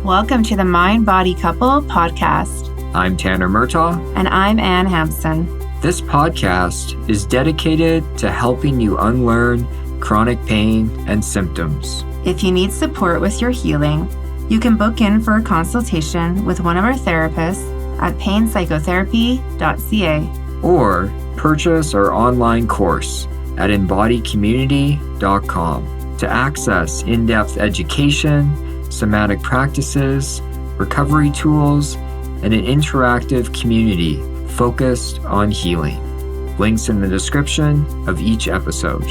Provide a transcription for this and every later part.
Welcome to the MindBodyCouple podcast. I'm Tanner Murtaugh. And I'm Ann Hampson. This podcast is dedicated to helping you unlearn chronic pain and symptoms. If you need support with your healing, you can book in for a consultation with one of our therapists at PainPsychotherapy.ca. Or purchase our online course at MindBodyCommunity.com to access in-depth education, somatic practices, recovery tools, and an interactive community focused on healing. Links in the description of each episode.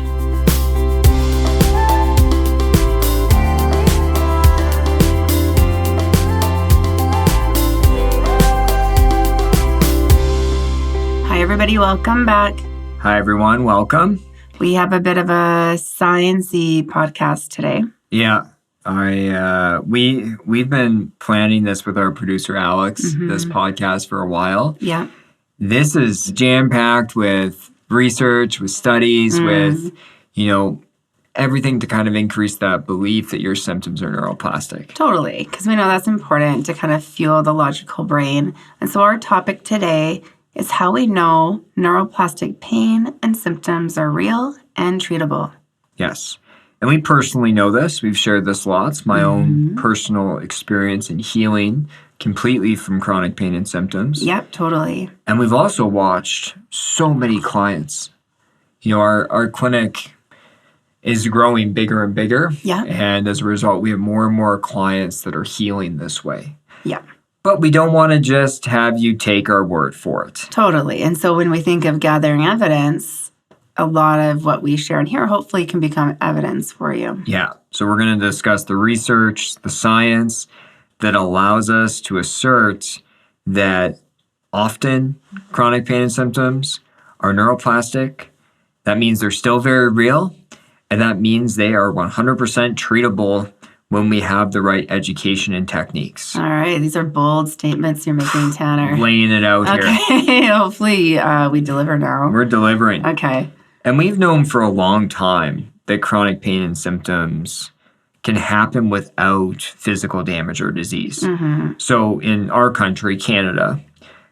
Hi, everybody. Welcome back. Hi, everyone. Welcome. We have a bit of a science-y podcast today. Yeah. We've been planning this with our producer, Alex, this podcast for a while. Yeah. This is jam-packed with research, with studies, with, everything to kind of increase that belief that your symptoms are neuroplastic. Totally, because we know that's important to kind of fuel the logical brain. And so our topic today is how we know neuroplastic pain and symptoms are real and treatable. Yes. And we personally know this. We've shared this lots. My own personal experience in healing completely from chronic pain and symptoms. Yep, totally. And we've also watched so many clients. Our clinic is growing bigger and bigger. Yeah. And as a result, we have more and more clients that are healing this way. Yeah. But we don't want to just have you take our word for it. Totally. And so when we think of gathering evidence, a lot of what we share in here hopefully can become evidence for you. Yeah. So we're going to discuss the research, the science that allows us to assert that often chronic pain and symptoms are neuroplastic. That means they're still very real. And that means they are 100% treatable when we have the right education and techniques. All right. These are bold statements you're making, Tanner. Laying it out here. Okay. Hopefully we deliver now. We're delivering. Okay. And we've known for a long time that chronic pain and symptoms can happen without physical damage or disease. So in our country, Canada,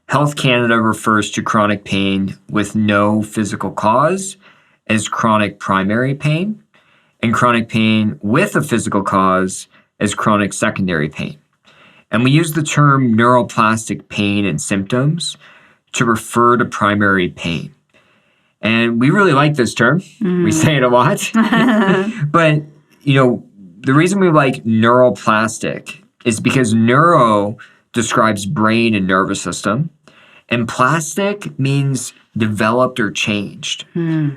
Health Canada refers to chronic pain with no physical cause as chronic primary pain, and chronic pain with a physical cause as chronic secondary pain. And we use the term neuroplastic pain and symptoms to refer to primary pain. And we really like this term. We say it a lot. But, the reason we like neuroplastic is because neuro describes brain and nervous system, and plastic means developed or changed.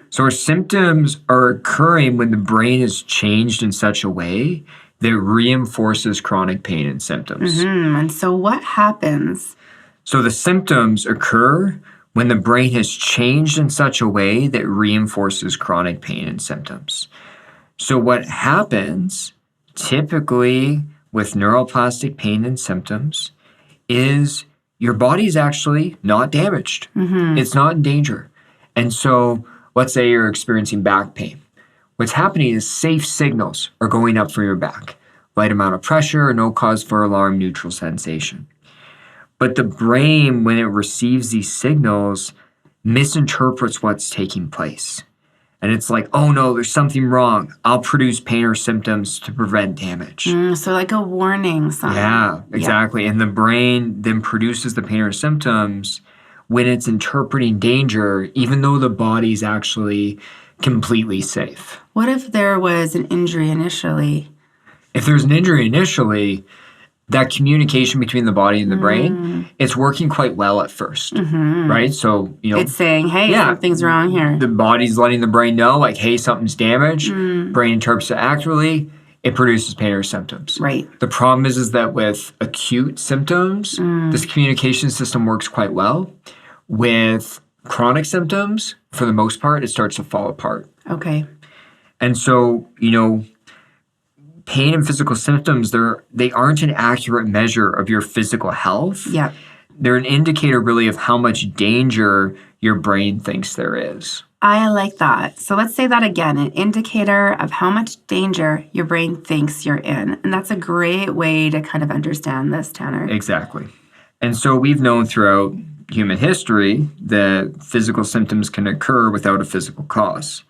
So our symptoms are occurring when the brain is changed in such a way that reinforces chronic pain and symptoms. And so what happens? So the symptoms occur when the brain has changed in such a way that reinforces chronic pain and symptoms. So what happens typically with neuroplastic pain and symptoms is your body's actually not damaged. It's not in danger. And so let's say you're experiencing back pain. What's happening is safe signals are going up from your back. Light amount of pressure, no cause for alarm, neutral sensation. But the brain, when it receives these signals, misinterprets what's taking place. And it's like, oh no, there's something wrong. I'll produce pain or symptoms to prevent damage. So like a warning sign. Yeah, exactly. And the brain then produces the pain or symptoms when it's interpreting danger, even though the body's actually completely safe. What if there was an injury initially? If there's an injury initially, that communication between the body and the brain, it's working quite well at first, right? So, it's saying, hey, something's wrong here. The body's letting the brain know, like, hey, something's damaged. Brain interprets it accurately. It produces pain or symptoms. Right. The problem is that with acute symptoms, this communication system works quite well. With chronic symptoms, for the most part, it starts to fall apart. Okay. And so, pain and physical symptoms, they aren't an accurate measure of your physical health. Yeah. They're an indicator really of how much danger your brain thinks there is. I like that. So let's say that again, an indicator of how much danger your brain thinks you're in. And that's a great way to kind of understand this, Tanner. Exactly. And so we've known throughout human history that physical symptoms can occur without a physical cause.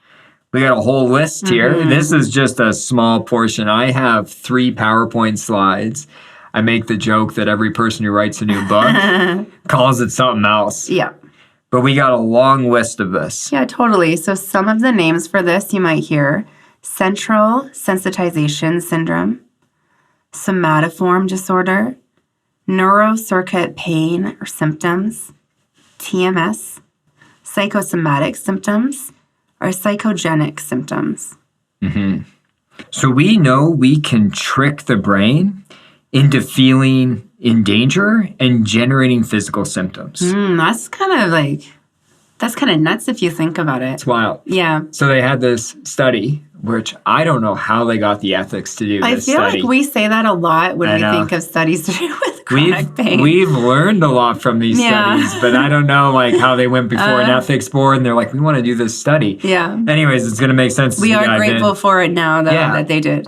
We got a whole list here. This is just a small portion. I have 3 PowerPoint slides. I make the joke that every person who writes a new book calls it something else. Yeah. But we got a long list of this. Yeah, totally. So some of the names for this you might hear: central sensitization syndrome, somatoform disorder, neurocircuit pain or symptoms, TMS, psychosomatic symptoms, or psychogenic symptoms. So we know we can trick the brain into feeling in danger and generating physical symptoms. That's kind of nuts if you think about it. It's wild. Yeah. So they had this study, which I don't know how they got the ethics to do this study. I feel like we say that a lot when we think of studies to do with chronic pain. We've learned a lot from these studies, but I don't know how they went before an ethics board and they're like, we want to do this study. Yeah. Anyways, it's going to make sense. We are grateful for it now that they did.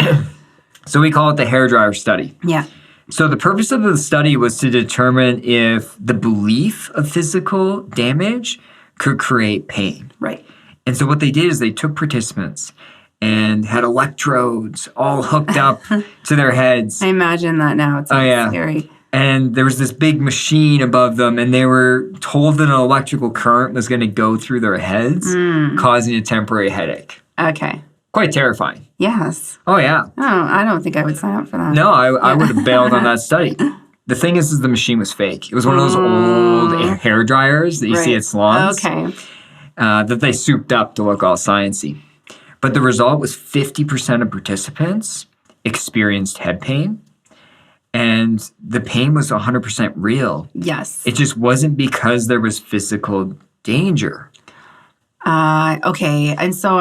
So we call it the hairdryer study. Yeah. So the purpose of the study was to determine if the belief of physical damage could create pain. Right. And so what they did is they took participants and had electrodes all hooked up to their heads. I imagine that now. It's scary. And there was this big machine above them, and they were told that an electrical current was going to go through their heads, causing a temporary headache. Okay. Quite terrifying. Yes. Oh, yeah. Oh, I don't think I would sign up for that. No, I would have bailed on that study. The thing is the machine was fake. It was one of those old hair dryers that you see at salons. Okay. That they souped up to look all sciencey. But the result was 50% of participants experienced head pain, and the pain was 100% real. Yes. It just wasn't because there was physical danger. Okay. And so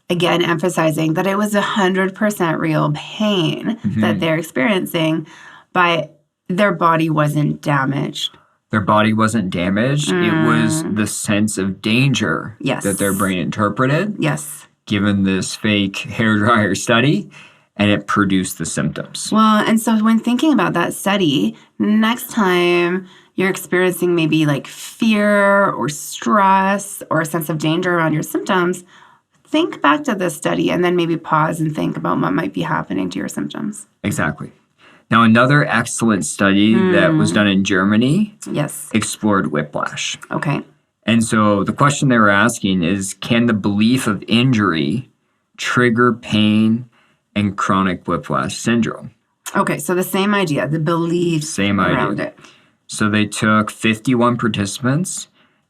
again, emphasizing that it was 100% real pain that they're experiencing, but their body wasn't damaged. Their body wasn't damaged. It was the sense of danger that their brain interpreted. Yes. Given this fake hairdryer study, and it produced the symptoms. Well, and so when thinking about that study, next time you're experiencing maybe fear or stress or a sense of danger around your symptoms, think back to this study and then maybe pause and think about what might be happening to your symptoms. Exactly. Now, another excellent study that was done in Germany explored whiplash. Okay. And so the question they were asking is, can the belief of injury trigger pain and chronic whiplash syndrome? Okay, so the same idea, the beliefs around it. So they took 51 participants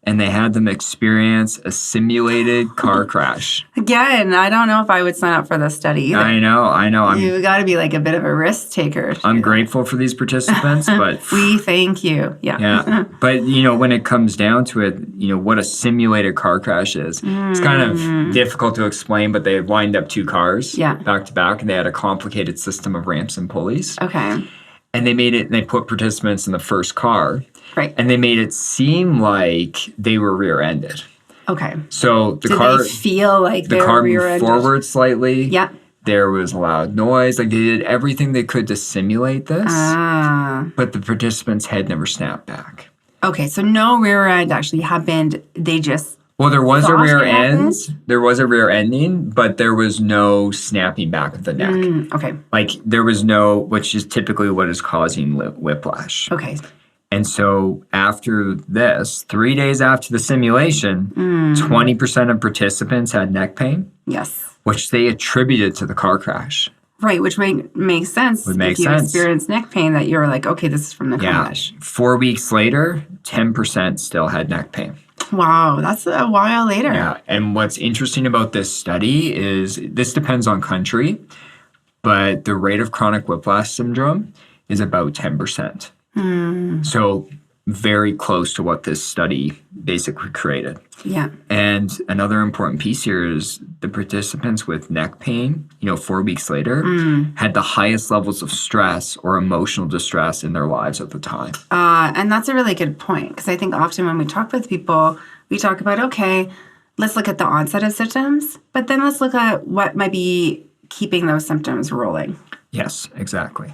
and they had them experience a simulated car crash. Again, I don't know if I would sign up for this study either. I know. You've got to be a bit of a risk taker. I'm grateful for these participants, but... We thank you. Yeah. But, when it comes down to it, what a simulated car crash is. It's kind of difficult to explain, but they lined up 2 cars back to back, and they had a complicated system of ramps and pulleys. Okay. And they put participants in the first car. Right. And they made it seem like they were rear-ended. Okay. So Did they feel like they were rear-ended? The car moved forward slightly. Yeah. There was a loud noise. They did everything they could to simulate this. But the participants' head never snapped back. Okay, so no rear end actually happened. They just there was a rear end. There was a rear ending, but there was no snapping back of the neck. Okay. There was no, which is typically what is causing whiplash. Okay. And so after this, 3 days after the simulation, 20% of participants had neck pain. Yes. Which they attributed to the car crash. Right, which makes sense. If you experience neck pain, that you're okay, this is from the crash. 4 weeks later, 10% still had neck pain. Wow, that's a while later. Yeah, and what's interesting about this study is this depends on country, but the rate of chronic whiplash syndrome is about 10%. So very close to what this study basically created. Yeah. And another important piece here is the participants with neck pain, 4 weeks later, had the highest levels of stress or emotional distress in their lives at the time. And that's a really good point, because I think often when we talk with people, we talk about, okay, let's look at the onset of symptoms, but then let's look at what might be keeping those symptoms rolling. Yes, exactly.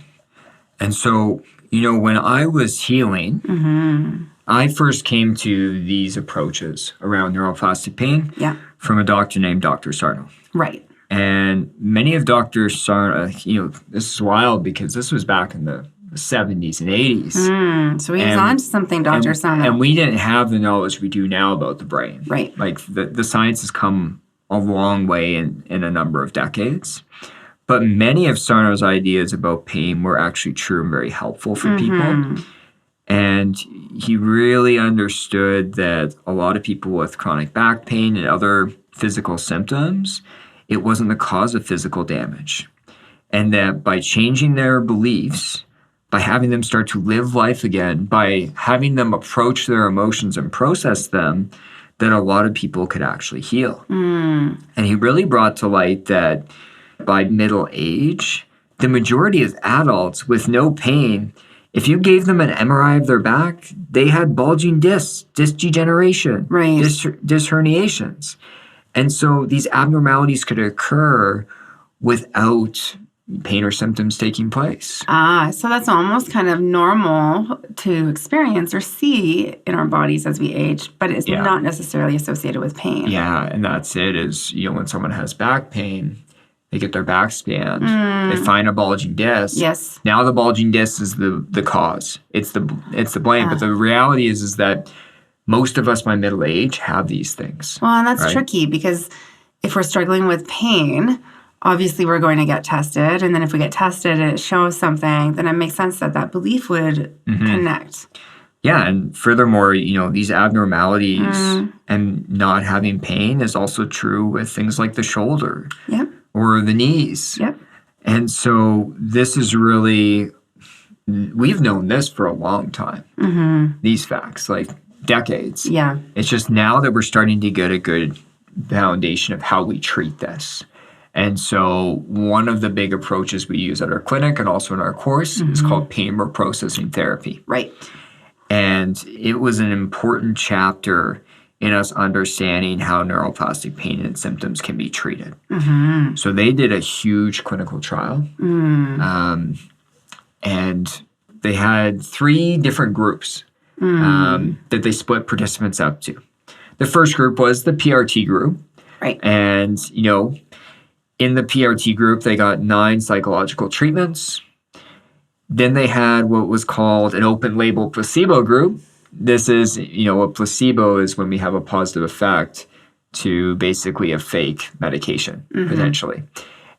And so, when I was healing, I first came to these approaches around neuroplastic pain from a doctor named Dr. Sarno. Right. And many of Dr. Sarno, this is wild because this was back in the 70s and 80s. So he was on to something, Dr. Sarno. And we didn't have the knowledge we do now about the brain. Right. Like the science has come a long way in a number of decades. But many of Sarno's ideas about pain were actually true and very helpful for people. And he really understood that a lot of people with chronic back pain and other physical symptoms, it wasn't the cause of physical damage. And that by changing their beliefs, by having them start to live life again, by having them approach their emotions and process them, that a lot of people could actually heal. And he really brought to light that by middle age, the majority of adults with no pain, if you gave them an MRI of their back, they had bulging discs, disc degeneration, disc herniations. And so these abnormalities could occur without pain or symptoms taking place. So that's almost kind of normal to experience or see in our bodies as we age, but it's not necessarily associated with pain. Yeah, and that's it is, when someone has back pain, they get their back scanned. They find a bulging disc. Yes. Now the bulging disc is the cause. It's the blame. But the reality is that most of us by middle age have these things. Well, and that's tricky because if we're struggling with pain, obviously we're going to get tested. And then if we get tested and it shows something, then it makes sense that belief would connect. Yeah, and furthermore, these abnormalities and not having pain is also true with things like the shoulder. Yep. Or the knees. Yep. And so this is really, we've known this for a long time, these facts, like decades. Yeah. It's just now that we're starting to get a good foundation of how we treat this. And so one of the big approaches we use at our clinic and also in our course is called pain reprocessing therapy. Right. And it was an important chapter in us understanding how neuroplastic pain and symptoms can be treated. So they did a huge clinical trial. And they had 3 different groups that they split participants up to. The first group was the PRT group. Right. And, in the PRT group, they got 9 psychological treatments. Then they had what was called an open label placebo group. This is, a placebo is when we have a positive effect to basically a fake medication, potentially.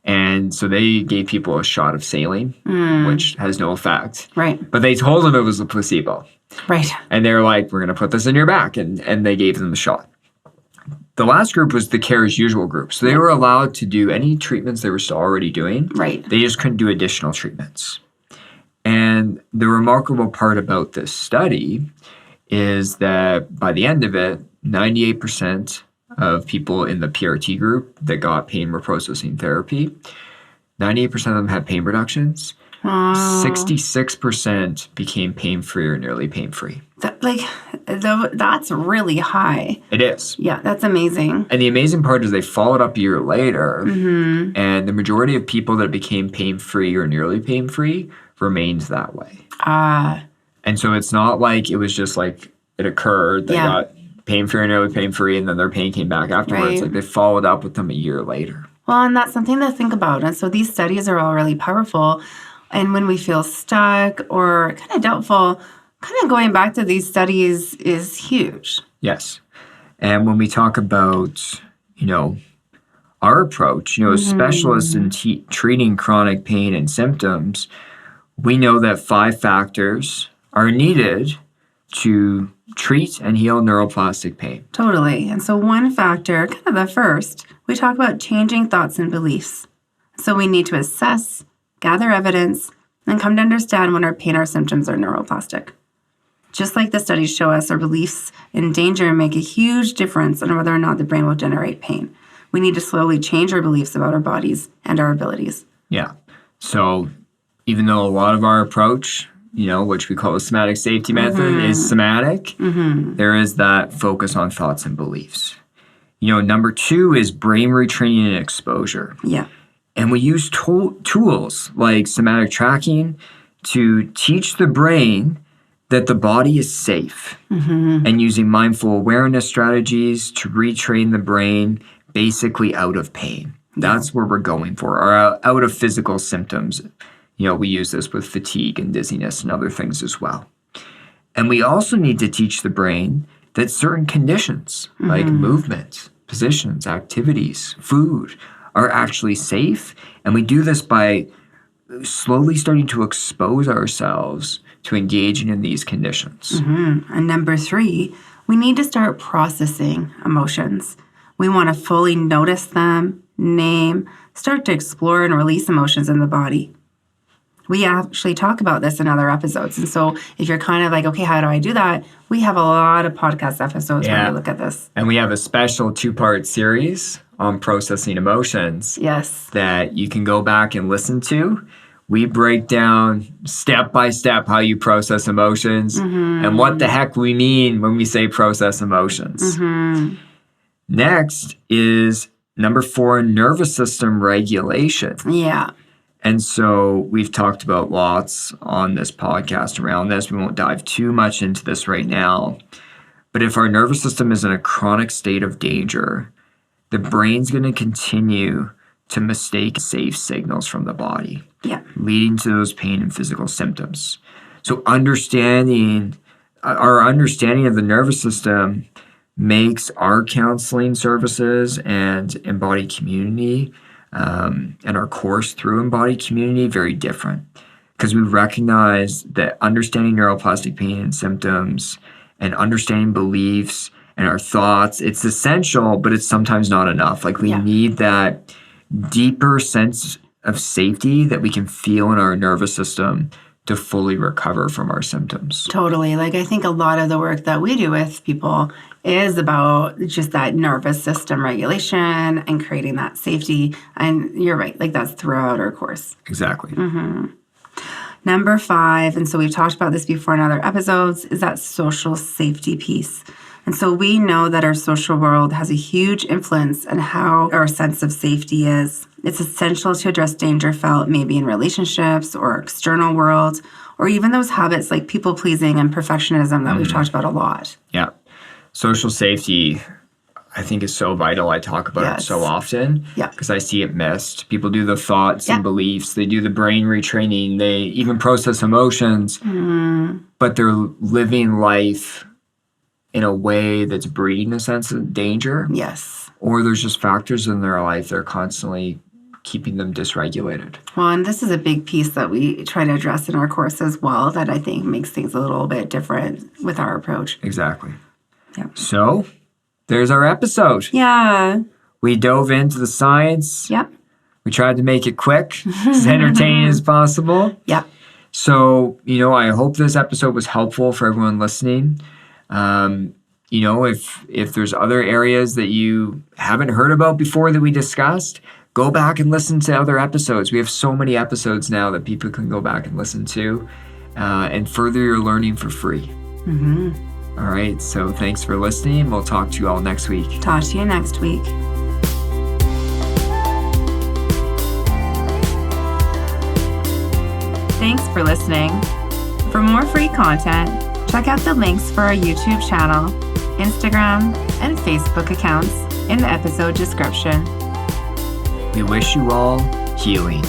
And so they gave people a shot of saline, which has no effect. Right. But they told them it was a placebo. Right. And they were like, we're going to put this in your back. And they gave them the shot. The last group was the care as usual group. So they were allowed to do any treatments they were still already doing. Right. They just couldn't do additional treatments. And the remarkable part about this study is that by the end of it, 98% of people in the PRT group that got pain reprocessing therapy, 98% of them had pain reductions. 66% became pain-free or nearly pain-free. That's really high. It is. Yeah, that's amazing. And the amazing part is they followed up a year later, and the majority of people that became pain-free or nearly pain-free remained that way. And so it's not like it was just like it occurred. They got pain-free or nearly pain-free, and then their pain came back afterwards. Right. Like they followed up with them a year later. Well, and that's something to think about. And so these studies are all really powerful. And when we feel stuck or kind of doubtful, kind of going back to these studies is huge. Yes. And when we talk about, our approach, as specialists in treating chronic pain and symptoms, we know that 5 factors are needed to treat and heal neuroplastic pain. Totally. And so one factor, kind of the first, we talk about changing thoughts and beliefs. So we need to assess, gather evidence, and come to understand when our pain or symptoms are neuroplastic. Just like the studies show us, our beliefs in danger make a huge difference on whether or not the brain will generate pain. We need to slowly change our beliefs about our bodies and our abilities. Yeah. So even though a lot of our approach, which we call the somatic safety method, is somatic, there is that focus on thoughts and beliefs. Number 2 is brain retraining and exposure. Yeah. And we use tools like somatic tracking to teach the brain that the body is safe, and using mindful awareness strategies to retrain the brain basically out of pain. That's where we're going for, or out of physical symptoms. We use this with fatigue and dizziness and other things as well. And we also need to teach the brain that certain conditions, like movement, positions, activities, food, are actually safe. And we do this by slowly starting to expose ourselves to engaging in these conditions. And number 3, we need to start processing emotions. We want to fully notice them, name, start to explore and release emotions in the body. We actually talk about this in other episodes. And so if you're kind of like, okay, how do I do that? We have a lot of podcast episodes where we look at this. And we have a special 2-part series on processing emotions. Yes. That you can go back and listen to. We break down step by step how you process emotions and what the heck we mean when we say process emotions. Next is number 4, nervous system regulation. Yeah. And so we've talked about lots on this podcast around this. We won't dive too much into this right now. But if our nervous system is in a chronic state of danger, the brain's going to continue to mistake safe signals from the body, leading to those pain and physical symptoms. So our understanding of the nervous system makes our counseling services and embodied community and our course through embodied community very different, because we recognize that understanding neuroplastic pain and symptoms and understanding beliefs and our thoughts, it's essential, but it's sometimes not enough. Like we need that deeper sense of safety that we can feel in our nervous system to fully recover from our symptoms. Totally. Like I think a lot of the work that we do with people is about just that nervous system regulation and creating that safety. And you're right, like that's throughout our course. Exactly. Number 5, and so we've talked about this before in other episodes, is that social safety piece. And so we know that our social world has a huge influence on how our sense of safety is. It's essential to address danger felt maybe in relationships or external world, or even those habits like people-pleasing and perfectionism that we've talked about a lot. Yeah. Social safety, I think, is so vital. I talk about it so often because I see it missed. People do the thoughts and beliefs. They do the brain retraining. They even process emotions, but they're living life in a way that's breeding a sense of danger. Yes. Or there's just factors in their life that are constantly keeping them dysregulated. Well, and this is a big piece that we try to address in our course as well that I think makes things a little bit different with our approach. Exactly. Yeah. So there's our episode. Yeah. We dove into the science. Yep. We tried to make it quick, as entertaining as possible. Yep. So, I hope this episode was helpful for everyone listening. If there's other areas that you haven't heard about before that we discussed, go back and listen to other episodes. We have so many episodes now that people can go back and listen to and further your learning for free. All right. So thanks for listening. We'll talk to you all next week. Talk to you next week. Thanks for listening. For more free content, check out the links for our YouTube channel, Instagram, and Facebook accounts in the episode description. We wish you all healing.